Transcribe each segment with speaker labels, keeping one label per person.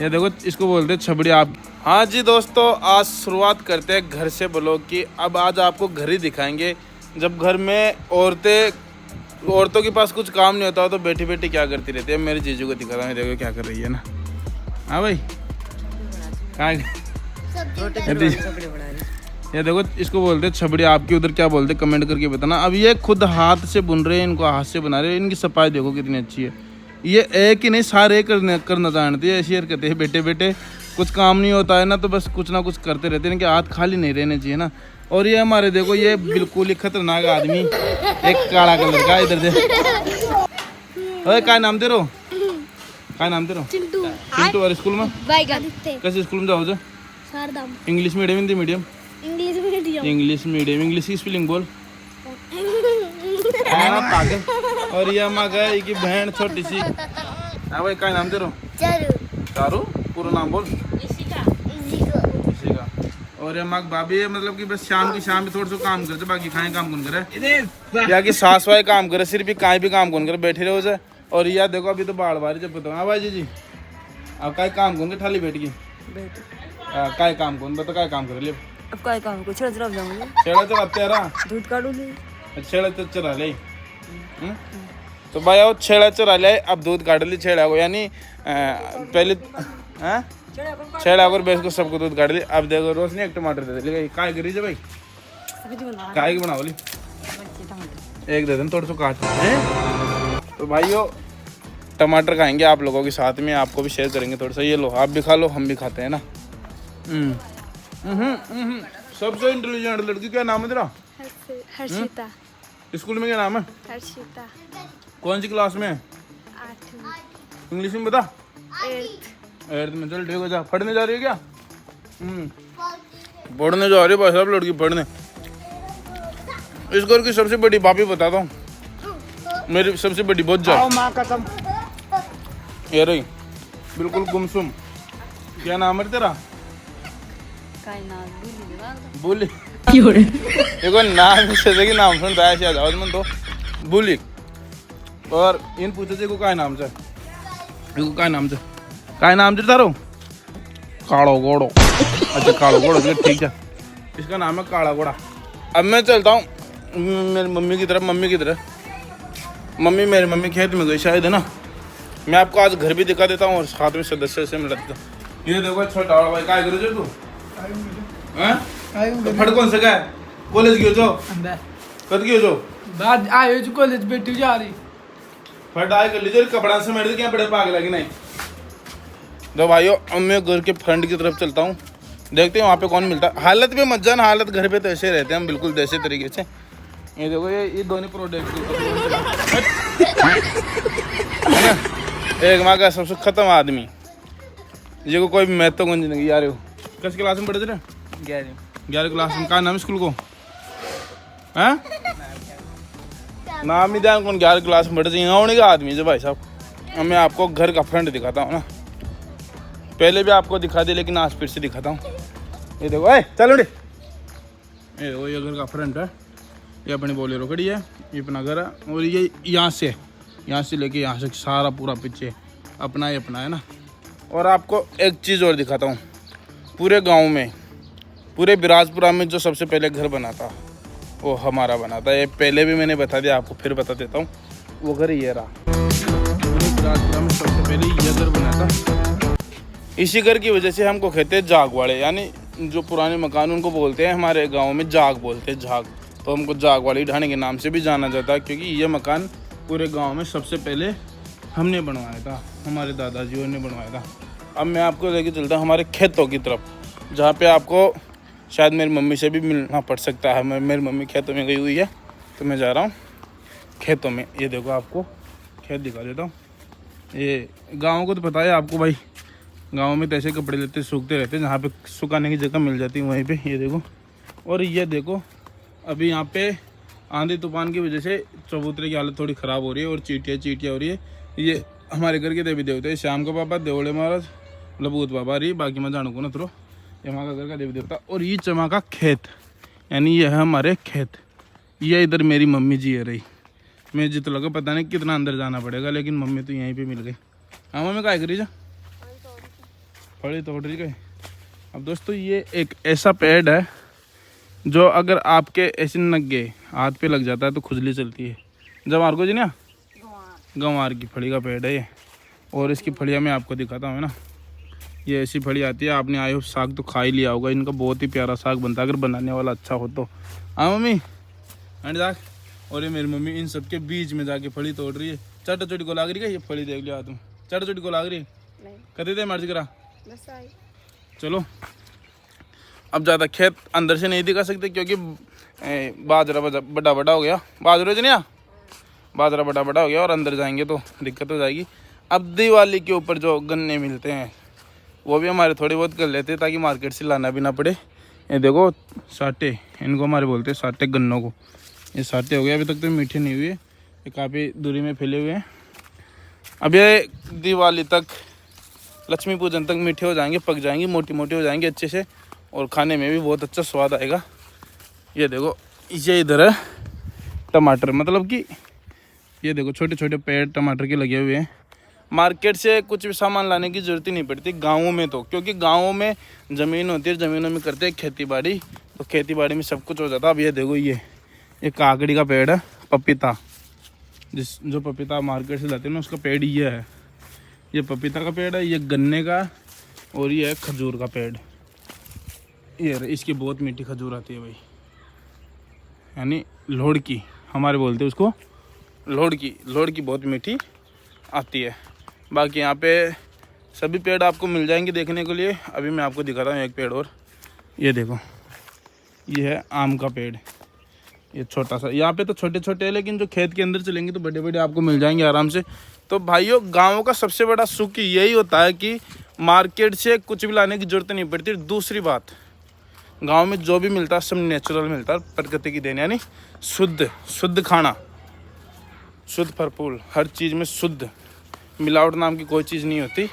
Speaker 1: ये देखो इसको बोलते हैं छबड़ी आप। हाँ जी दोस्तों, आज शुरुआत करते हैं घर से ब्लॉग की। अब आज आपको घर ही दिखाएंगे। जब घर में औरतों के पास कुछ काम नहीं होता हो तो बैठी बैठी क्या करती रहती है। मेरे जीजू को दिखा रहा हूँ, देखो क्या कर रही है ना। हाँ भाई, ये देखो इसको बोलते हैं छबड़ी। आपके उधर क्या बोलते हैं कमेंट करके बताना। अब ये खुद हाथ से बुन रहे हैं, इनको हाथ से बना रहे हैं। इनकी सफाई देखो कितनी अच्छी है। ये एक ही नहीं, सारे करना जानती है। ऐसी हरकतें हैं, बेटे बेटे कुछ काम नहीं होता है ना तो बस कुछ ना कुछ करते रहते हैं। इनके हाथ खाली नहीं रहने चाहिए ना। और ये हमारे देखो, ये बिल्कुल ही खतरनाक आदमी, एक काला कलर का। इधर दे, अरे क्या नाम दे रहे हो? क्या नाम दे रहे हो? चिंटू। चिंटू। और स्कूल में कैसे स्कूल में जाओ? English medium, Hindi medium? English medium. English की स्पेलिंग बोल। और ये माँ गए की बहन छोटी सी। हाँ भाई, क्या नाम दे रहे हो? चारू। पूरा नाम बोल। इशिका। और ये माँ भाभी है, मतलब कि बस शाम में थोड़ा सा काम करते, बाकी खाए काम कौन करे। या कि सास वाई काम करे, सिर्फ काहे भी काम कौन करे, बैठे रहो जाए। और यह देखो अभी तो बाढ़ बारी जब बताओ। हाँ भाई जी, अब काय काम कौन के थाली बैठ गई? काय काम कौन बता, काय काम करे ले?
Speaker 2: अब काय काम को छेड़ा जाऊंगी।
Speaker 1: छेड़ा चढ़ा तेरा
Speaker 2: दूध काटूंगी।
Speaker 1: छेड़ा चढ़ा ले। तो भाई आओ, छेड़ा चढ़ा ले। अब दूध काट ली छेड़ा को, यानी पहले छेड़ा को बेच को सबको दूध काट ली। अब देखो रोशनी एक टमाटर दे दे। काय करी भाई? काय की बनाओ ली? एक दे दें थोड़ा सा काट। तो भाइयों टमाटर खाएंगे आप लोगों के साथ में, आपको भी शेयर करेंगे थोड़ा सा। ये लो, आप भी खा लो, हम भी खाते हैं ना। सबसे इंटेलिजेंट लड़की क्या नाम है तेरा?
Speaker 3: हर्षिता।
Speaker 1: स्कूल में क्या नाम है?
Speaker 3: हर्षिता।
Speaker 1: कौन सी क्लास में?
Speaker 3: 8वीं।
Speaker 1: इंग्लिश में बता।
Speaker 3: 8th
Speaker 1: में। चल ठीक हो जा। पढ़ने जा रही है क्या? पढ़ने जा रही है भाई साहब लड़की, पढ़ने। इस घर की सबसे बड़ी भाभी बताता हूँ, मेरी सबसे बड़ी बहुत जा ये रही, बिल्कुल गुमसुम। क्या नाम है तेरा? बुली। देखो नाम से नाम सुनता है ऐसे जाओ मन तो बुली। और इन पूछे थे को क्या नाम से? क्या नाम से? क्या नाम से तारो? कालो घोड़ो। अच्छा कालो घोड़ो, ठीक है। इसका नाम है काला घोड़ा। अब मैं चलता हूँ मेरी मम्मी की तरफ। मेरी मम्मी खेत में गई शायद, है ना। मैं आपको आज घर भी दिखा देता हूँ और साथ में सदस्य से मिला देता हूँ। ये देखो छोटा वाला भाई, क्या करो तू? फट कौन से गए? कॉलेज गयो जो? कद गयो जो?
Speaker 4: बाद आयो जो कॉलेज बेटी जा रही।
Speaker 1: फट आए कर लीजिए, कपड़ा से मेरे दे क्या बड़े पागल है कि नहीं। तो भाइयों अब मैं घर के फ्रंट की तरफ चलता हूँ, देखते हैं वहाँ पे कौन मिलता है। हालत पे मत जाना, हालत घर पे तो ऐसे रहते हैं हम, बिल्कुल देसी तरीके से। ये देखो ये दोनों प्रोडक्ट एक माँ का सबसे खत्म आदमी। ये को कोई मैथ तो कौन जिंदगी यार। किस क्लास में पढ़े थे? 11 क्लास में। क्या नाम है स्कूल को? हैं नाम ही ध्यान कौन 11 क्लास में पढ़े थे। यहाँ का आदमी है भाई साहब। अब मैं आपको घर का फ्रंट दिखाता हूँ ना, पहले भी आपको दिखा दी लेकिन आज फिर से दिखाता हूँ। ये देखो चलो ये देखो, ये घर का फ्रंट है। ये अपनी बोलेरो खड़ी है, ये अपना घर है। और ये यहाँ से लेके यहाँ से सारा पूरा पीछे अपना ही अपना है ना। और आपको एक चीज़ और दिखाता हूँ, पूरे गांव में, पूरे बिराजपुरा में जो सबसे पहले घर बना था वो हमारा बना था। ये पहले भी मैंने बता दिया, आपको फिर बता देता हूँ। वो घर ये रहा, पूरे बिराजपुरा में सबसे पहले ये घर बना था। इसी घर की वजह से हमको कहते हैं जाग वाले, यानी जो पुराने मकान उनको बोलते हैं हमारे गाँव में जाग बोलते हैं, जाग। तो हमको जाग वाली ढाणी के नाम से भी जाना जाता है, क्योंकि ये मकान पूरे गांव में सबसे पहले हमने बनवाया था, हमारे दादाजी ने बनवाया था। अब मैं आपको लेके चलता हूँ हमारे खेतों की तरफ, जहाँ पे आपको शायद मेरी मम्मी से भी मिलना पड़ सकता है। मेरी मम्मी खेतों में गई हुई है, तो मैं जा रहा हूँ खेतों में। ये देखो आपको खेत दिखा देता हूँ। ये गाँव को तो पता है आपको भाई, गाँव में तो ऐसे कपड़े लेते सूखते रहते हैं, जहाँ पे सुखाने की जगह मिल जाती है वहीं पे। ये देखो, और ये देखो अभी यहाँ पे आंधी तूफान की वजह से चबूतरे की हालत थोड़ी ख़राब हो रही है और चींटियाँ हो रही है। ये हमारे घर के देवी देवता है, श्याम का पापा, देवड़े महाराज, लबूत बाबा रही, बाकी मैं जानू को ना थ्रो। ये हमारा घर का देवी देवता। और ये चमा का खेत, यानी ये है हमारे खेत। ये इधर मेरी मम्मी जी है रही। मैं जितना लगा पता नहीं कितना अंदर जाना पड़ेगा, लेकिन मम्मी तो यहीं पे मिल गई। हाँ मम्मी क्या करी जा फली तोड़ रही गई। अब दोस्तों ये एक ऐसा पेड़ है जो अगर आपके ऐसे नग गए हाथ पे लग जाता है तो खुजली चलती है। जवार को जी ना गंवार की फली का पेड़ है ये। और इसकी फलियाँ मैं आपको दिखाता हूँ ना, ये ऐसी फली आती है। आपने आयो साग तो खा ही लिया होगा, इनका बहुत ही प्यारा साग बनता है अगर बनाने वाला अच्छा हो तो। हाँ मम्मी जाक। और ये मेरी मम्मी इन सब के बीच में जाके फली तोड़ रही है। चाटा चोटी को लाग रही है ये फली, देख लिया तुम, चाटा चोटी को लाग रही है कहते थे मर्जी करा। चलो अब ज़्यादा खेत अंदर से नहीं दिखा सकते क्योंकि बाजरा बड़ा बड़ा हो गया, बाजरा जनिया बाजरा बड़ा बड़ा हो गया और अंदर जाएंगे तो दिक्कत हो जाएगी। अब दिवाली के ऊपर जो गन्ने मिलते हैं वो भी हमारे थोड़े बहुत कर लेते हैं ताकि मार्केट से लाना भी ना पड़े। ये देखो साटे, इनको हमारे बोलते हैं साटे गन्नों को। ये साटे हो गए, अभी तक तो मीठे नहीं हुए, ये काफ़ी दूरी में फैले हुए हैं। अब ये दिवाली तक लक्ष्मी पूजन तक मीठे हो जाएंगे, पक जाएंगे, मोटी मोटी हो जाएंगे अच्छे से और खाने में भी बहुत अच्छा स्वाद आएगा। ये देखो ये इधर है टमाटर, मतलब कि ये देखो छोटे छोटे पेड़ टमाटर के लगे हुए हैं। मार्केट से कुछ भी सामान लाने की ज़रूरत ही नहीं पड़ती गाँवों में तो, क्योंकि गाँवों में ज़मीन होती है, ज़मीनों में करते हैं खेती बाड़ी, तो खेती बाड़ी में सब कुछ हो जाता है। अब ये देखो ये काकड़ी का पेड़ है, पपीता, जो पपीता मार्केट से लाते हैं ना उसका पेड़ ये है। ये पपीता का पेड़ है, ये गन्ने का, और ये है खजूर का पेड़। ये इसकी बहुत मीठी खजूर आती है भाई, यानी लोड़ की हमारे बोलते हैं उसको, लोड़ की बहुत मीठी आती है। बाकी यहाँ पे सभी पेड़ आपको मिल जाएंगे देखने के लिए। अभी मैं आपको दिखाता हूँ एक पेड़ और, ये देखो ये है आम का पेड़, ये छोटा सा। यहाँ पे तो छोटे छोटे है लेकिन जो खेत के अंदर चलेंगे तो बड़े बड़े आपको मिल जाएंगे आराम से। तो भाइयों गाँव का सबसे बड़ा सुख यही होता है कि मार्केट से कुछ भी लाने की जरूरत नहीं पड़ती। दूसरी बात, गांव में जो भी मिलता है सब नेचुरल मिलता है, प्रकृति की देन, यानी शुद्ध खाना, शुद्ध भरपूर, हर चीज़ में शुद्ध, मिलावट नाम की कोई चीज़ नहीं होती।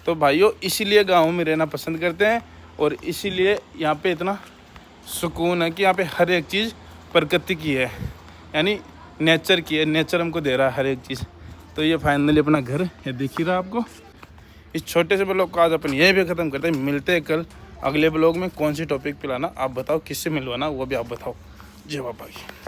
Speaker 1: तो भाइयों इसीलिए गाँव में रहना पसंद करते हैं और इसीलिए यहाँ पे इतना सुकून है कि यहाँ पे हर एक चीज़ प्रकृति की है, यानी नेचर की है, नेचर हमको दे रहा है हर एक चीज़। तो ये फाइनली अपना घर ये दिख ही रहा आपको। इस छोटे से ब्लॉग को आज अपन यहीं पे ख़त्म करते हैं। मिलते हैं कल अगले ब्लॉग में। कौन सी टॉपिक पे लाना आप बताओ, किससे मिलवाना वो भी आप बताओ। जय बाबा की।